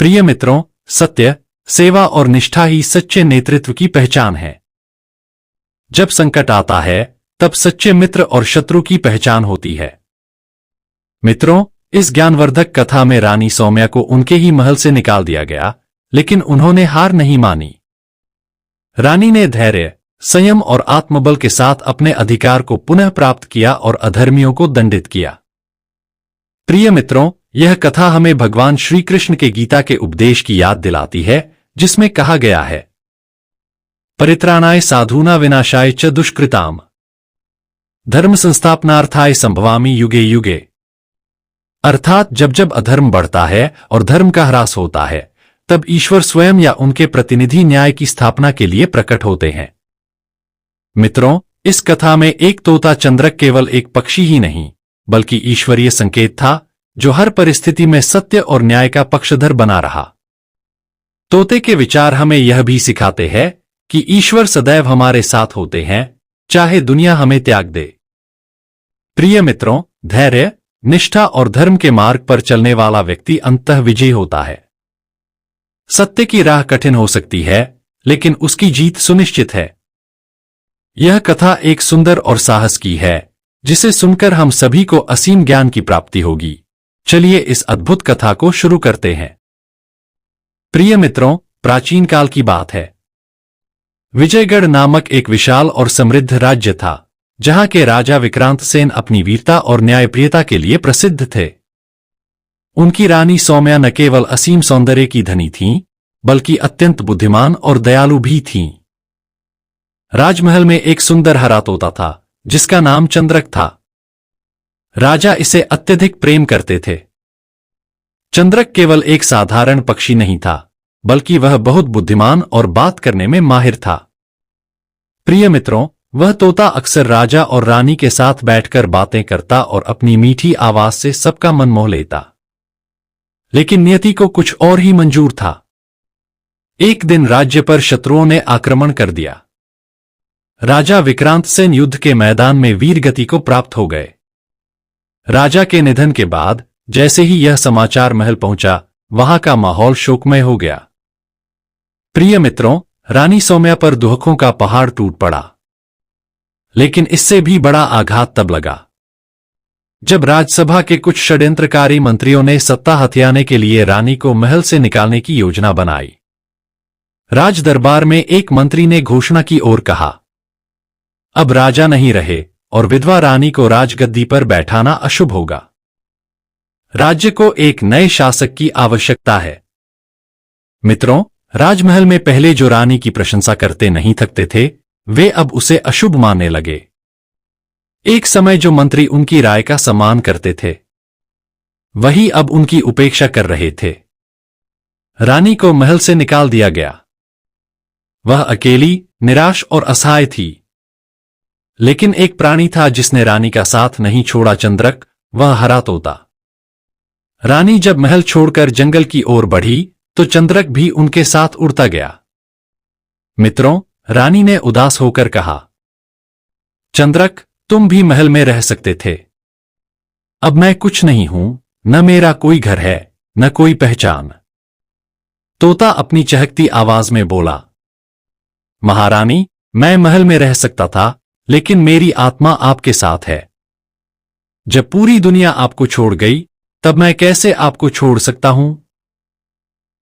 प्रिय मित्रों, सत्य, सेवा और निष्ठा ही सच्चे नेतृत्व की पहचान है। जब संकट आता है, तब सच्चे मित्र और शत्रु की पहचान होती है। मित्रों, इस ज्ञानवर्धक कथा में रानी सौम्या को उनके ही महल से निकाल दिया गया, लेकिन उन्होंने हार नहीं मानी। रानी ने धैर्य, संयम और आत्मबल के साथ अपने अधिकार को पुनः प्राप्त किया और अधर्मियों को दंडित किया। प्रिय मित्रों, यह कथा हमें भगवान श्री कृष्ण के गीता के उपदेश की याद दिलाती है, जिसमें कहा गया है, परित्राणाय साधूना विनाशाय च दुष्कृताम, धर्म संस्थापनार्थाय संभवामि युगे युगे। अर्थात जब जब अधर्म बढ़ता है और धर्म का ह्रास होता है, तब ईश्वर स्वयं या उनके प्रतिनिधि न्याय की स्थापना के लिए प्रकट होते हैं। मित्रों, इस कथा में एक तोता चंद्रक केवल एक पक्षी ही नहीं, बल्कि ईश्वरीय संकेत था, जो हर परिस्थिति में सत्य और न्याय का पक्षधर बना रहा। तोते के विचार हमें यह भी सिखाते हैं कि ईश्वर सदैव हमारे साथ होते हैं, चाहे दुनिया हमें त्याग दे। प्रिय मित्रों, धैर्य, निष्ठा और धर्म के मार्ग पर चलने वाला व्यक्ति अंततः विजयी होता है। सत्य की राह कठिन हो सकती है, लेकिन उसकी जीत सुनिश्चित है। यह कथा एक सुंदर और साहस की है, जिसे सुनकर हम सभी को असीम ज्ञान की प्राप्ति होगी। चलिए इस अद्भुत कथा को शुरू करते हैं। प्रिय मित्रों, प्राचीन काल की बात है। विजयगढ़ नामक एक विशाल और समृद्ध राज्य था, जहां के राजा विक्रांत सेन अपनी वीरता और न्यायप्रियता के लिए प्रसिद्ध थे। उनकी रानी सौम्या न केवल असीम सौंदर्य की धनी थीं, बल्कि अत्यंत बुद्धिमान और दयालु भी थीं। राजमहल में एक सुंदर हरा तोता था, जिसका नाम चंद्रक था। राजा इसे अत्यधिक प्रेम करते थे। चंद्रक केवल एक साधारण पक्षी नहीं था, बल्कि वह बहुत बुद्धिमान और बात करने में माहिर था। प्रिय मित्रों, वह तोता अक्सर राजा और रानी के साथ बैठकर बातें करता और अपनी मीठी आवाज से सबका मन मोह लेता। लेकिन नियति को कुछ और ही मंजूर था। एक दिन राज्य पर शत्रुओं ने आक्रमण कर दिया। राजा विक्रांत सेन युद्ध के मैदान में वीर गति को प्राप्त हो गए। राजा के निधन के बाद जैसे ही यह समाचार महल पहुंचा, वहां का माहौल शोकमय हो गया। प्रिय मित्रों, रानी सौम्या पर दुखों का पहाड़ टूट पड़ा। लेकिन इससे भी बड़ा आघात तब लगा, जब राज्यसभा के कुछ षड्यंत्रकारी मंत्रियों ने सत्ता हथियाने के लिए रानी को महल से निकालने की योजना बनाई। राज दरबार में एक मंत्री ने घोषणा की और कहा, अब राजा नहीं रहे और विधवा रानी को राजगद्दी पर बैठाना अशुभ होगा। राज्य को एक नए शासक की आवश्यकता है। मित्रों, राजमहल में पहले जो रानी की प्रशंसा करते नहीं थकते थे, वे अब उसे अशुभ मानने लगे। एक समय जो मंत्री उनकी राय का सम्मान करते थे, वही अब उनकी उपेक्षा कर रहे थे। रानी को महल से निकाल दिया गया। वह अकेली, निराश और असहाय थी। लेकिन एक प्राणी था जिसने रानी का साथ नहीं छोड़ा, चंद्रक, वह हरा तोता। रानी जब महल छोड़कर जंगल की ओर बढ़ी, तो चंद्रक भी उनके साथ उड़ता गया। मित्रों, रानी ने उदास होकर कहा, चंद्रक, तुम भी महल में रह सकते थे। अब मैं कुछ नहीं हूं, न मेरा कोई घर है, न कोई पहचान। तोता अपनी चहकती आवाज में बोला, महारानी, मैं महल में रह सकता था, लेकिन मेरी आत्मा आपके साथ है। जब पूरी दुनिया आपको छोड़ गई, तब मैं कैसे आपको छोड़ सकता हूं?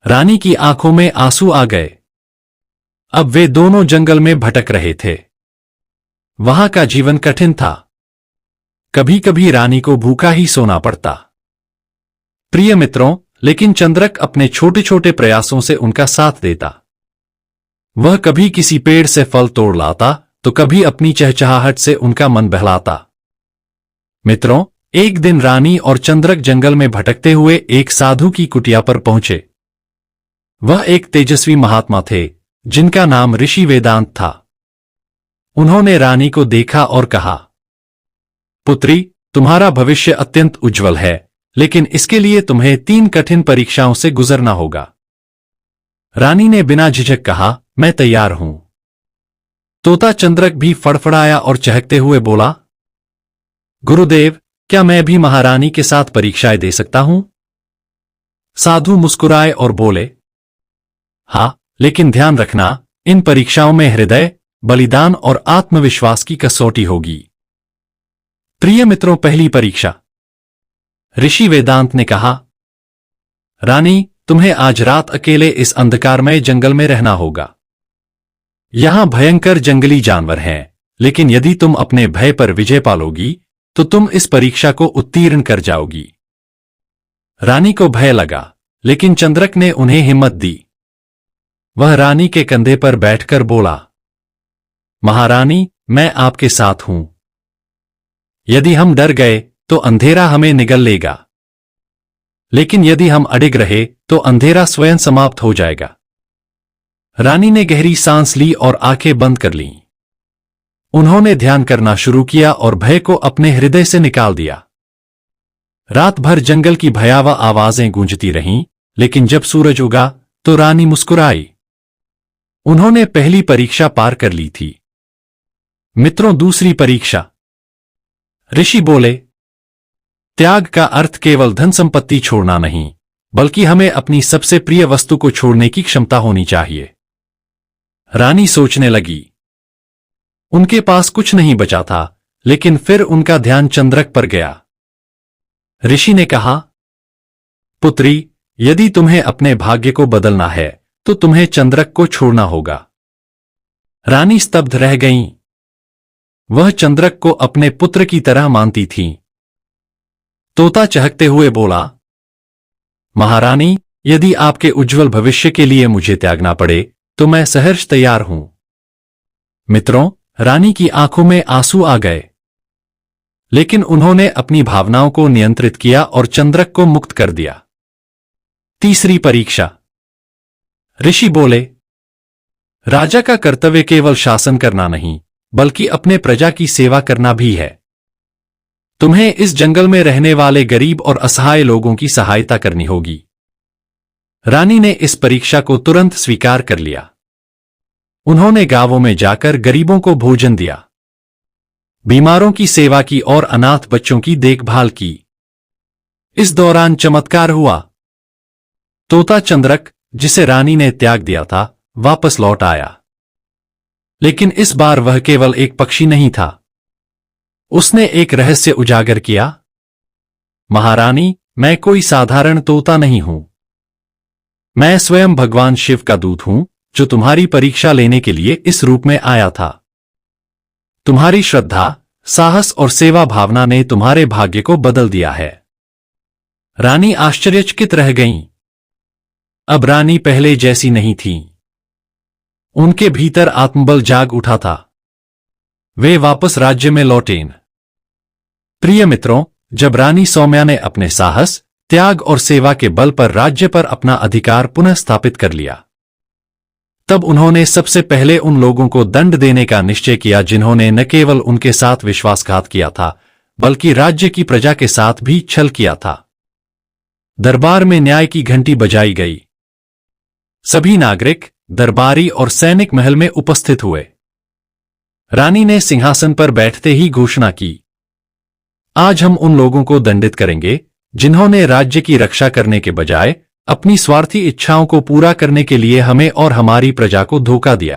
रानी की आंखों में आंसू आ गए। अब वे दोनों जंगल में भटक रहे थे। वहां का जीवन कठिन था। कभी कभी रानी को भूखा ही सोना पड़ता। प्रिय मित्रों, लेकिन चंद्रक अपने छोटे छोटे प्रयासों से उनका साथ देता। वह कभी किसी पेड़ से फल तोड़ लाता, तो कभी अपनी चहचहाहट से उनका मन बहलाता। मित्रों, एक दिन रानी और चंद्रक जंगल में भटकते हुए एक साधु की कुटिया पर पहुंचे। वह एक तेजस्वी महात्मा थे, जिनका नाम ऋषि वेदांत था। उन्होंने रानी को देखा और कहा, पुत्री, तुम्हारा भविष्य अत्यंत उज्जवल है, लेकिन इसके लिए तुम्हें 3 कठिन परीक्षाओं से गुजरना होगा। रानी ने बिना झिझक कहा, मैं तैयार हूं। तोता चंद्रक भी फड़फड़ाया और चहकते हुए बोला, गुरुदेव, क्या मैं भी महारानी के साथ परीक्षाएं दे सकता हूं? साधु मुस्कुराए और बोले, हाँ, लेकिन ध्यान रखना, इन परीक्षाओं में हृदय, बलिदान और आत्मविश्वास की कसौटी होगी। प्रिय मित्रों, पहली परीक्षा। ऋषि वेदांत ने कहा, रानी, तुम्हें आज रात अकेले इस अंधकारमय जंगल में रहना होगा। यहां भयंकर जंगली जानवर हैं, लेकिन यदि तुम अपने भय पर विजय पालोगी तो तुम इस परीक्षा को उत्तीर्ण कर जाओगी। रानी को भय लगा, लेकिन चंद्रक ने उन्हें हिम्मत दी। वह रानी के कंधे पर बैठकर बोला, महारानी, मैं आपके साथ हूं। यदि हम डर गए तो अंधेरा हमें निगल लेगा, लेकिन यदि हम अडिग रहे तो अंधेरा स्वयं समाप्त हो जाएगा। रानी ने गहरी सांस ली और आंखें बंद कर लीं। उन्होंने ध्यान करना शुरू किया और भय को अपने हृदय से निकाल दिया। रात भर जंगल की भयावह आवाजें गूंजती रहीं, लेकिन जब सूरज उगा तो रानी मुस्कुराई। उन्होंने पहली परीक्षा पार कर ली थी। मित्रों, दूसरी परीक्षा। ऋषि बोले, त्याग का अर्थ केवल धन संपत्ति छोड़ना नहीं, बल्कि हमें अपनी सबसे प्रिय वस्तु को छोड़ने की क्षमता होनी चाहिए। रानी सोचने लगी। उनके पास कुछ नहीं बचा था, लेकिन फिर उनका ध्यान चंद्रक पर गया। ऋषि ने कहा, पुत्री, यदि तुम्हें अपने भाग्य को बदलना है तो तुम्हें चंद्रक को छोड़ना होगा। रानी स्तब्ध रह गईं। वह चंद्रक को अपने पुत्र की तरह मानती थीं। तोता चहकते हुए बोला, महारानी, यदि आपके उज्जवल भविष्य के लिए मुझे त्यागना पड़े तो मैं सहर्ष तैयार हूं। मित्रों, रानी की आंखों में आंसू आ गए, लेकिन उन्होंने अपनी भावनाओं को नियंत्रित किया और चंद्रक को मुक्त कर दिया। तीसरी परीक्षा। ऋषि बोले, राजा का कर्तव्य केवल शासन करना नहीं, बल्कि अपने प्रजा की सेवा करना भी है। तुम्हें इस जंगल में रहने वाले गरीब और असहाय लोगों की सहायता करनी होगी। रानी ने इस परीक्षा को तुरंत स्वीकार कर लिया। उन्होंने गांवों में जाकर गरीबों को भोजन दिया, बीमारों की सेवा की और अनाथ बच्चों की देखभाल की। इस दौरान चमत्कार हुआ। तोता चंद्रक, जिसे रानी ने त्याग दिया था, वापस लौट आया। लेकिन इस बार वह केवल एक पक्षी नहीं था। उसने एक रहस्य उजागर किया। महारानी, मैं कोई साधारण तोता नहीं हूं। मैं स्वयं भगवान शिव का दूत हूं, जो तुम्हारी परीक्षा लेने के लिए इस रूप में आया था। तुम्हारी श्रद्धा, साहस और सेवा भावना ने तुम्हारे भाग्य को बदल दिया है। रानी आश्चर्यचकित रह गईं। अब रानी पहले जैसी नहीं थीं। उनके भीतर आत्मबल जाग उठा था। वे वापस राज्य में लौटें। प्रिय मित्रों, जब रानी सौम्या ने अपने साहस, त्याग और सेवा के बल पर राज्य पर अपना अधिकार पुनः स्थापित कर लिया, तब उन्होंने सबसे पहले उन लोगों को दंड देने का निश्चय किया जिन्होंने न केवल उनके साथ विश्वासघात किया था, बल्कि राज्य की प्रजा के साथ भी छल किया था। दरबार में न्याय की घंटी बजाई गई। सभी नागरिक, दरबारी और सैनिक महल में उपस्थित हुए। रानी ने सिंहासन पर बैठते ही घोषणा की, आज हम उन लोगों को दंडित करेंगे जिन्होंने राज्य की रक्षा करने के बजाय अपनी स्वार्थी इच्छाओं को पूरा करने के लिए हमें और हमारी प्रजा को धोखा दिया।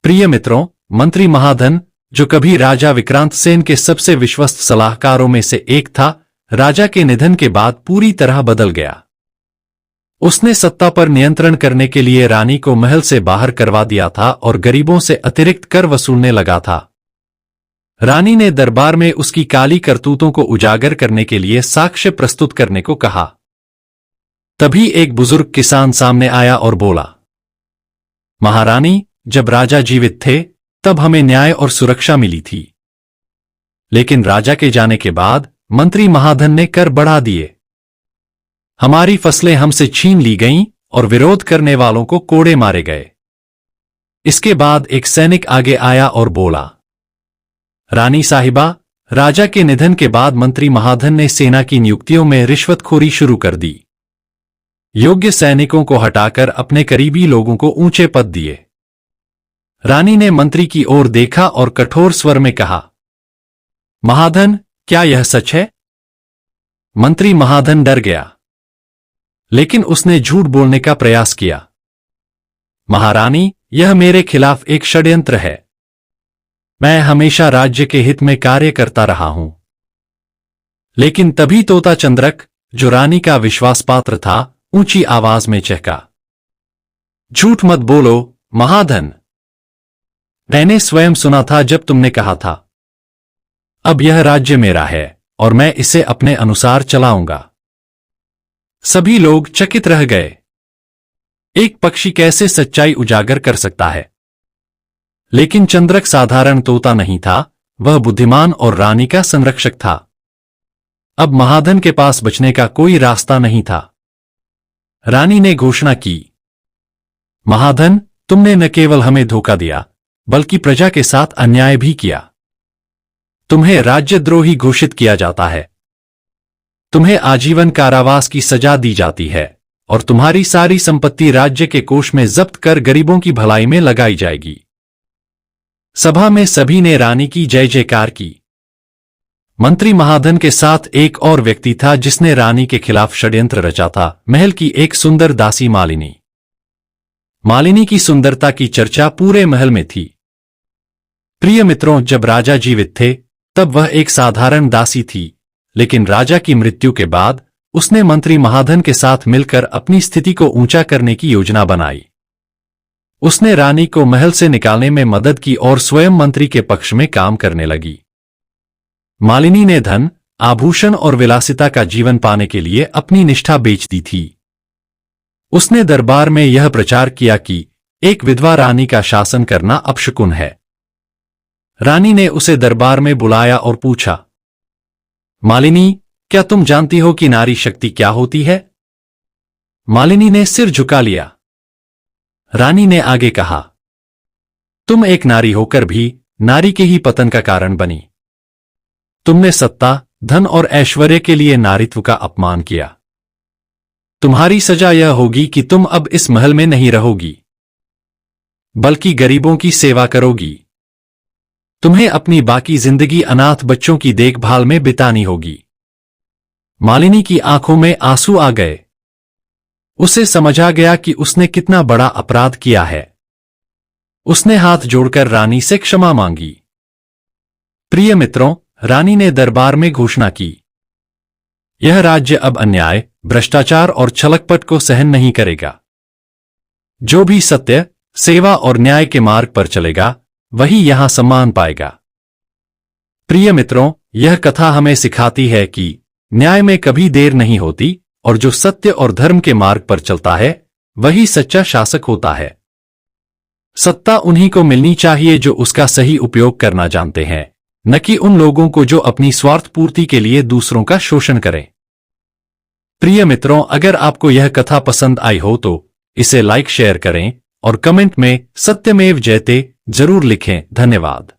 प्रिय मित्रों, मंत्री महाधन, जो कभी राजा विक्रांत सेन के सबसे विश्वस्त सलाहकारों में से एक था, राजा के निधन के बाद पूरी तरह बदल गया। उसने सत्ता पर नियंत्रण करने के लिए रानी को महल से बाहर करवा दिया था और गरीबों से अतिरिक्त कर वसूलने लगा था। रानी ने दरबार में उसकी काली करतूतों को उजागर करने के लिए साक्ष्य प्रस्तुत करने को कहा। तभी एक बुजुर्ग किसान सामने आया और बोला, महारानी, जब राजा जीवित थे तब हमें न्याय और सुरक्षा मिली थी, लेकिन राजा के जाने के बाद मंत्री महाधन ने कर बढ़ा दिए। हमारी फसलें हमसे छीन ली गईं और विरोध करने वालों को कोड़े मारे गए। इसके बाद एक सैनिक आगे आया और बोला, रानी साहिबा, राजा के निधन के बाद मंत्री महाधन ने सेना की नियुक्तियों में रिश्वतखोरी शुरू कर दी। योग्य सैनिकों को हटाकर अपने करीबी लोगों को ऊंचे पद दिए। रानी ने मंत्री की ओर देखा और कठोर स्वर में कहा, महाधन, क्या यह सच है? मंत्री महाधन डर गया। लेकिन उसने झूठ बोलने का प्रयास किया। महारानी, यह मेरे खिलाफ एक षड्यंत्र है। मैं हमेशा राज्य के हित में कार्य करता रहा हूं। लेकिन तभी तोता चंद्रक, जो रानी का विश्वासपात्र था, ऊंची आवाज में चहका, झूठ मत बोलो महाधन। मैंने स्वयं सुना था जब तुमने कहा था, अब यह राज्य मेरा है और मैं इसे अपने अनुसार चलाऊंगा। सभी लोग चकित रह गए। एक पक्षी कैसे सच्चाई उजागर कर सकता है? लेकिन चंद्रक साधारण तोता नहीं था, वह बुद्धिमान और रानी का संरक्षक था। अब महाधन के पास बचने का कोई रास्ता नहीं था। रानी ने घोषणा की, महाधन, तुमने न केवल हमें धोखा दिया, बल्कि प्रजा के साथ अन्याय भी किया। तुम्हें राज्यद्रोही घोषित किया जाता है। तुम्हें आजीवन कारावास की सजा दी जाती है और तुम्हारी सारी संपत्ति राज्य के कोष में जब्त कर गरीबों की भलाई में लगाई जाएगी। सभा में सभी ने रानी की जय जयकार की। मंत्री महाधन के साथ एक और व्यक्ति था जिसने रानी के खिलाफ षड्यंत्र रचा था, महल की एक सुंदर दासी मालिनी। मालिनी की सुंदरता की चर्चा पूरे महल में थी। प्रिय मित्रों, जब राजा जीवित थे तब वह एक साधारण दासी थी, लेकिन राजा की मृत्यु के बाद उसने मंत्री महाधन के साथ मिलकर अपनी स्थिति को ऊंचा करने की योजना बनाई। उसने रानी को महल से निकालने में मदद की और स्वयं मंत्री के पक्ष में काम करने लगी। मालिनी ने धन, आभूषण और विलासिता का जीवन पाने के लिए अपनी निष्ठा बेच दी थी। उसने दरबार में यह प्रचार किया कि एक विधवा रानी का शासन करना अपशकुन है। रानी ने उसे दरबार में बुलाया और पूछा, मालिनी, क्या तुम जानती हो कि नारी शक्ति क्या होती है? मालिनी ने सिर झुका लिया। रानी ने आगे कहा, तुम एक नारी होकर भी नारी के ही पतन का कारण बनी। तुमने सत्ता, धन और ऐश्वर्य के लिए नारीत्व का अपमान किया। तुम्हारी सजा यह होगी कि तुम अब इस महल में नहीं रहोगी, बल्कि गरीबों की सेवा करोगी। तुम्हें अपनी बाकी जिंदगी अनाथ बच्चों की देखभाल में बितानी होगी। मालिनी की आंखों में आंसू आ गए। उसे समझा गया कि उसने कितना बड़ा अपराध किया है। उसने हाथ जोड़कर रानी से क्षमा मांगी। प्रिय मित्रों, रानी ने दरबार में घोषणा की, यह राज्य अब अन्याय, भ्रष्टाचार और छलकपट को सहन नहीं करेगा। जो भी सत्य, सेवा और न्याय के मार्ग पर चलेगा, वही यहां सम्मान पाएगा। प्रिय मित्रों, यह कथा हमें सिखाती है कि न्याय में कभी देर नहीं होती और जो सत्य और धर्म के मार्ग पर चलता है, वही सच्चा शासक होता है। सत्ता उन्हीं को मिलनी चाहिए जो उसका सही उपयोग करना जानते हैं, न कि उन लोगों को जो अपनी स्वार्थ पूर्ति के लिए दूसरों का शोषण करें। प्रिय मित्रों, अगर आपको यह कथा पसंद आई हो तो इसे लाइक, शेयर करें और कमेंट में सत्यमेव जयते जरूर लिखें। धन्यवाद।